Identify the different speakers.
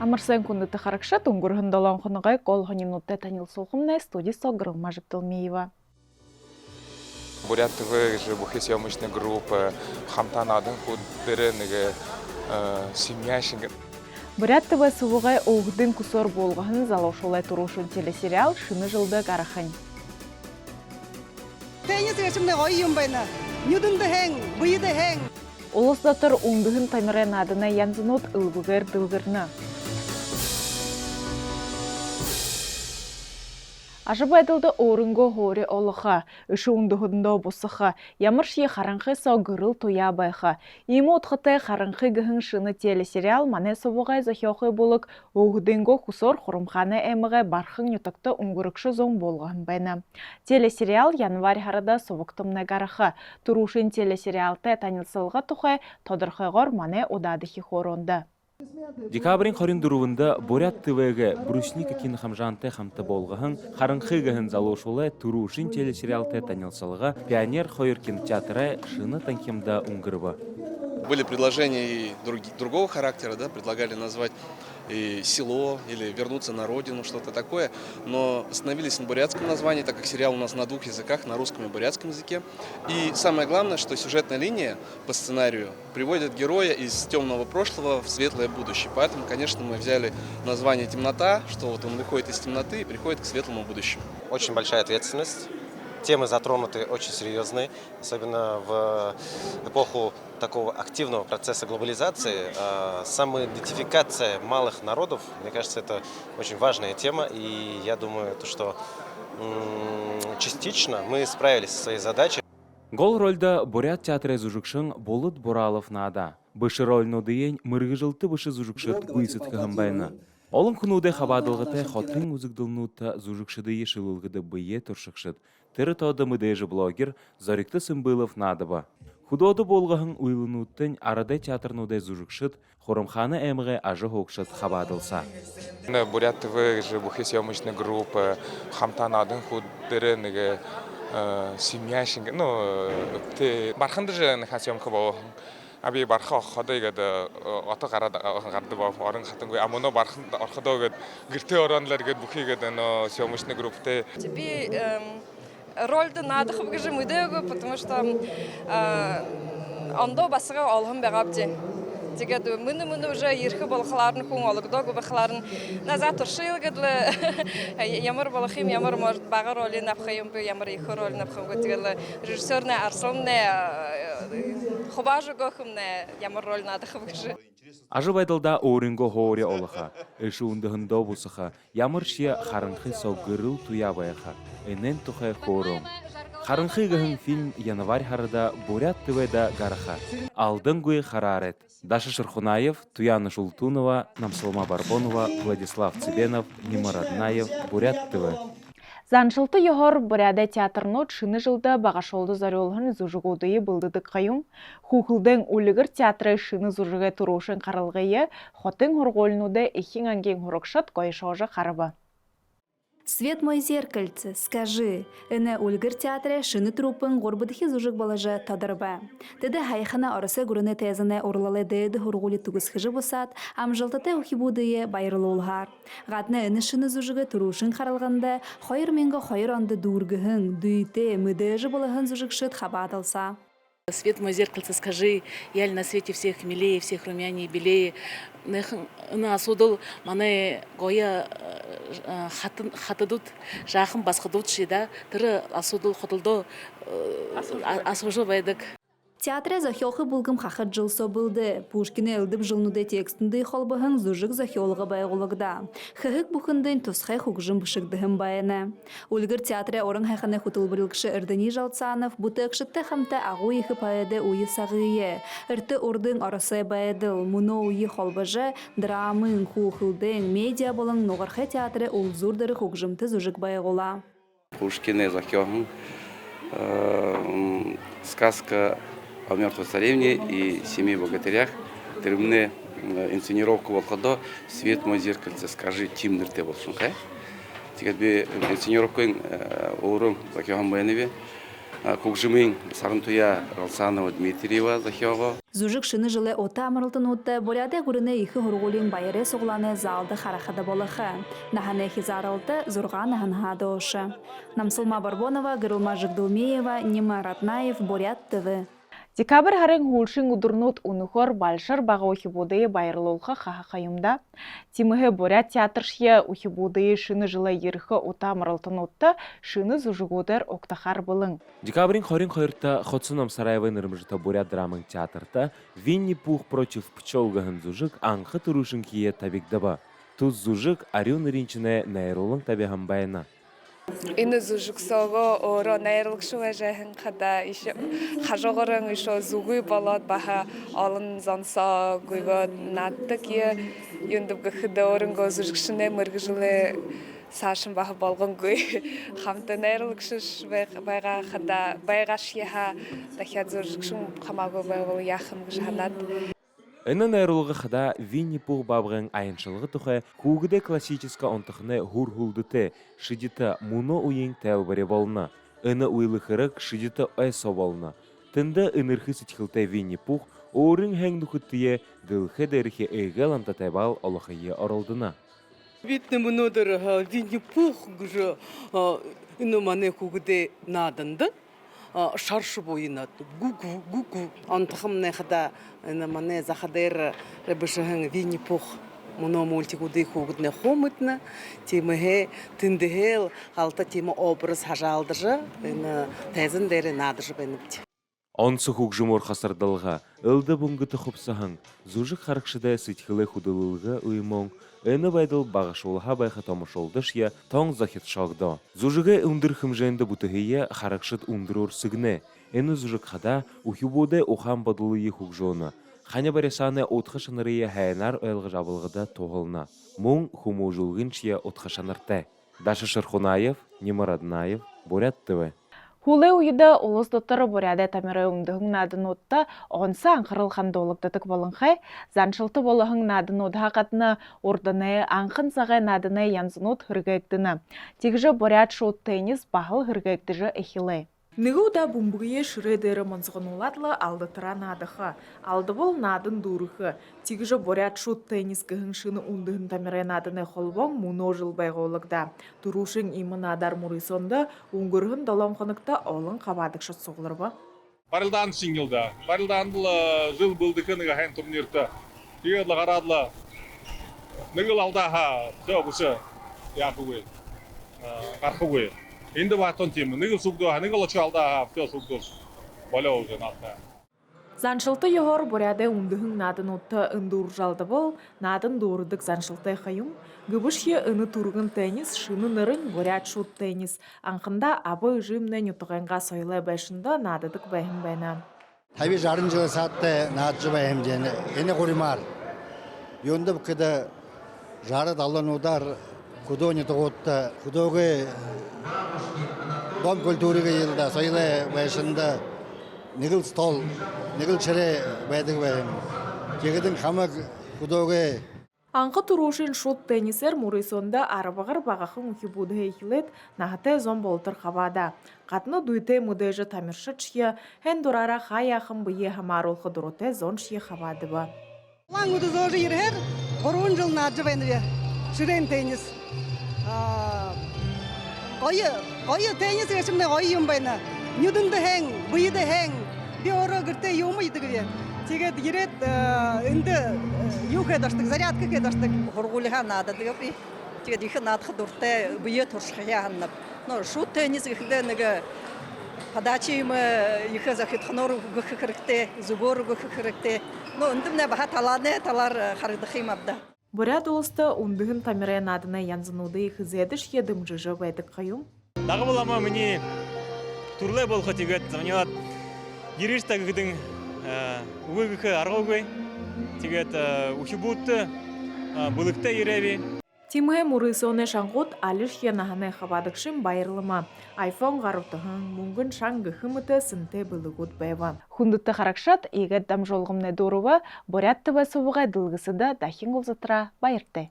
Speaker 1: Хамарсан күнді харакшат унгурхан долан хоногай кол хонинутте танил сухумна студии согрыл Мажипталмиева.
Speaker 2: Бурят ТВ же бухи съемочной группы хамтанадын худдеренеге семьяшинг.
Speaker 1: Бурят ТВ сувугай оғдын кусор болғын залошулай турушын телесериал шыны жылды гарахань. Улысдатыр уңдығын тамирен адына янзынот ылбығыр дылғырны. Ажыбайдылды орынғы ғори олыға, үші уңдығында бұсыға, ямыршие қаранқы сау ғырыл тоя байға. Емі отқытай қаранқы ғың шыны телесериал мане собуғай захиоқы болық оғдыңғы құсор құрымханы әміғай бархың ютақты уңғырықшы зоң болғын байна. Телесериал январь харада собуқтымны гарақы. Турушын телесериалты танылсылға тұқай тодырқығыр мане одадығы хоронды.
Speaker 3: Декабрин хорин дурувында Бурят ТВ-ге брусника кинохамжанты хамты болғығын, қарынқығығын залошулы турушин телесериалты танылсылға пионер хойыр кинотеатры шыны танкемда уңгырва.
Speaker 4: Были предложения и другого характера, да, предлагали назвать и село или вернуться на родину, что-то такое, но остановились на бурятском названии, так как сериал у нас на двух языках, на русском и бурятском языке. И самое главное, что сюжетная линия по сценарию приводит героя из темного прошлого в светлое будущее. Поэтому, конечно, мы взяли название «Темнота», что вот он выходит из темноты и приходит к светлому будущему.
Speaker 5: Очень большая ответственность. Темы затронуты очень серьезные, особенно в эпоху такого активного процесса глобализации. Самоидентификация малых народов, мне кажется, это очень важная тема, и я думаю, что частично мы справились со своей задачей.
Speaker 3: Гол рольда Бурят театры зужукшын Болут Буралов нада. Бышы рольну дейін мырғыжылты бышы зужукшыт гуйсыткығын байна. Олың күнуде хабадылғытай хотын ұзықдылнута зужукшыды ешілілгіді бүйе тұршықшыд. Тірі тоды мүдежі блогер Зорикты Сымбылов надыба. Худоды болғығын уйлынуттың арады театрнудай зужукшыд, Хорымханы әміғі ажы хоқшыд хабадылса.
Speaker 2: Бурят ТВ же бухи съемочной группы хамтанадын худдеренеге семьяшинг. Бархынды же наха съемка болғын. Аби барха ходайгада ата гарды баф орын хатынгой амоно бархан архадагад гирте оранларгад бухигада но съемочной группте.
Speaker 6: Тебе рольды надо хабгажи мудего, потому что андо басыга алхам бегабди. Тегад мы уже ирхи балхларны кун алгдаг бахларн назад туршилгадлы ямар балхим ямар может багар роли напхаем бы ямар их роль напхам гтгал режиссерне Арсланне хубажыгохымне ямар роль надо хабгажи.
Speaker 3: Ажыбайдылда орынғы ғори олыға, үші ұндығында бұсыға, ямыршия қарынқы соғырыл туя байыға, әнен тұқай қорым. Қарынқы ғын фильм январь харада Бурят ТВ-да гараха. Алдын гуй харарет. Даша Шерхунаев, Туяна Шултунова, Намсалма Барбонова, Владислав Цыбенов, Нима Раднаев, Бурят ТВ.
Speaker 1: Заншылты йогор Буряда театрнот шыны жылда бағашолды зарелғын зұжығудыйы бұлдыдық қайым. Хухылдың улығыр театры шыны зұжығы тұрушын қарылғайы, хотың ғырғолынуды эхин анген ғырықшат қойшаужы қарыбы.
Speaker 7: Свет мой зеркальце, скажи, эне ульгыр театре шыны трупын горбыдыхи зужык балажа тадарба. Теде хайхана арысы гүріне тезіне орлалы дейді хургули тугыз хыжы босат, амжалтаты ухибудые байрылы олғар. Ғатны эні шыны зужығы турушын қаралғанда, хойыр менгі хойыр анды дургыхын, дүйте, мүдежі болығын зужыкшыт хабадалса.
Speaker 8: Свет мой зеркальце, скажи, яль на свете всех милее, всех румянее и белее. На асудыл маны гоя хатыдут, жахым басқыдут шида, тыры асудыл хотылды асужы байдык.
Speaker 7: Театре захиолғы бұлғым қақыт жылсо бұлды. Пушкине әлдіп жылнуде текстінді қолбығын зұжық захиолғы байғылығда. Хығық бұқындың тұсқай құқжым бұшықдығым байыны. Ульгір театре орын хайқаны құтыл бірілкші үрдіні жалцанов, бұты ұқшытты қамта ағу ехі пайды ойы сағые. Үрті ұрдың арысы байдыл, мұны ойы қолбыжы, драмын, құқылдың, медиа болың ноғырқы театре ұлзұрдыры құқжымты зұжық байғыла.
Speaker 9: Пушкине захиолғы сказка о мертвой царевне и семи богатырях. Термне инсценировку волходо «Свет мой зеркальце, скажи, тимнерте болсын». Тегербе инсценировкың орын Закиохан Байневе Кукжимин Сарантуя Ралсанова Дмитриева захиого.
Speaker 7: Зужик шыны жылы ота амырылтын утты боряде гүріне екі хұрғулин байыре соғланы залды харахада болықы. Нахане хизарылты зұрға наханхады ошы. Намсылма Барбонова, Гырылма Жигдулмеева, Нима Ратнаев, Борят ТВ.
Speaker 1: Декабрь харың хулшин удурнут унухор большар бага ухибудые байырлолха хахақайымда. Тимыхе Борят театршия ухибудые шыны жылы ерхі ота амырылтын утты шыны зужигудер октахар былың.
Speaker 3: Декабрин хорин хойрта Хотсуном Сараева нырмжыта Бурят драмын театрта Винни-Пух против пчелгахан зужик анхы турушин кие табикдаба. Туз зужик арю ныринчине найролын табихан байна.
Speaker 6: Энэ зужиг сого оро найрлагшуга жахан хада иш хажогорон ишо зугуй болот баха олон зонсо гуйго наддаг я юндуб гахда орынго зужигшне мыргжиле сашын баха болгонгуй хамта найрлагшуш байга хада байгашьяха дахя зужигшун хамаго байгол яхым гжанат.
Speaker 3: Эна найролга хада Винни-Пух бабгын айыншылығы тухай хугыде классическа онтахны хур-хулдыте шидита муно уйын тәлбаре болна. Эна уйлыхырык шидита айсо болна. Тында энерхи сетхилте Винни-Пух орын хэң нухыттые дылхы дэрхи эйгеланта тайбал олахайы орылдына.
Speaker 10: Видно, мнодер Винни-Пух гжа ину мане хугыде наданда. Шаршы бойынат, гу-гу. Антахым нехада мане захадер ребешахын Винни-Пух муно мультикуды хугдне хомытна, тимыхе тындыхел алта тима образ хажалдыжы, тәзін дәрі надыжы бәніпті.
Speaker 3: Онсы хугжымор хасардалға, ылды бұңгыты хопсахан, зужық харықшыда сытхылы худылылғы уймон, Эны байдыл бағышолға байқа томышолдыш я тоң захет шағды. Зужығы үндір хымжайынды бұтығыя харақшыт үндірор сігіне. Эны зужық қада ухибуды оған бадылы хугжоны. Ханя баресаны отқышынырыя хайнар ойлғы жабылғыда тоғылна. Мұң хуму жылғыншия отқышынырты. Даша Шырхунаев, Нима Ратнаев, Борят ТВ.
Speaker 1: Хулы уйда олыс доттары Боряде тамиры үңдігің надын отта онса аңқырылған долықтытық болыңқай, заншылты болығың надын отға қатыны ордыны аңқын сағай надыны янзынот хыргайктыны. Тегжі Борят шот теннис бағыл хыргайктыжы эхилы. Нығуда бұмбұғые шыредері мұнзығын оладлы алды тұра надығы. Алды бол надын дұрығы. Тегжі Борят шот теннис кіғын шыны үндігін тамиры надыны қолбон мұно жыл байғолықда. Турушың имы надар мұрисонды үңгіргін доломқынықта олың қабадық шот соғылыр ба?
Speaker 11: Барылдан сиңілді. Барылдан жыл бұлдықы нығы хэн турнирті. Тегедлі қарадлы. Нығыл алдаға сөбісі яқы қарқы өй. Инде батон тем, нигыл сугдо, нигыл очалда, все сугдо. Боло уже натта.
Speaker 1: Заншылты йогор Боряде үндігің надын отты үндур жалды бол, надын дорыдық заншылты қайым. Гүбішке үні турғын теннис, шыны нырын Борят шут теннис. Аңқында абы жымнен ұтығанға сойлы бәшінді надыдық бәйім бәйна.
Speaker 12: Таби жарын жылы саатты наджы бәйім жені, ені құримар. Йондып кіді жары далын удар, кудони тұғытты, кудоғы дом культуриga yılda sayılı başında nigil stol, nigil çere baydık bayım. Кегідін хамак кудоғы.
Speaker 1: Аңқы турушин шот теннисер мурисонда арабағыр бағақын ухибуды хейлет нахате зон болтыр қабада. Қатны дуйте мудежі тамиршы чье, хэн дурара хаяқын бұйе хамаролқы дуроте зон шие қабады ба.
Speaker 13: Лаңуды зожы ерхер, ғорун жыл наджы бәйніве, шырен теннис. Қойы теннис ешімде қойы юм байна. Нюдынды хэң, бұйыды хэң, би оры күрте юмы едігі. Тегет ерет үнді юқ едіштік, зарядқы едіштік. Ғұрғулыға надыдығы бі. Тегет үйі надқы дұртты бұйы тұршықия ғаннып. Шут теннис үйіді нүгі подачи юмы үйі захит қынор ғықы кірікті, зубор ғықы кірікті. Үндімне баға таланы талар қарыдықы имабда.
Speaker 1: Борят олысты үндігін тамирай надыны янзынуды хызедіш едім жыжы бәйдік қайым.
Speaker 14: Дағы болама мені турлай болға тегет, заманеват ереш тағыдың уғығы арғауғы, тегет ухибутты, бұлықта ерәві.
Speaker 1: Тимге мурысоны шаңғот алыш енаханы қабадықшын байырлыма. Айфон ғарутығын мұңгын шаңғы хымыты сынты бұлығыт бәйва. Хундытты қарақшат, егет дам жолғымны дорова, Борят ТВ собыға дылғысы да дахин олзатыра байыртты.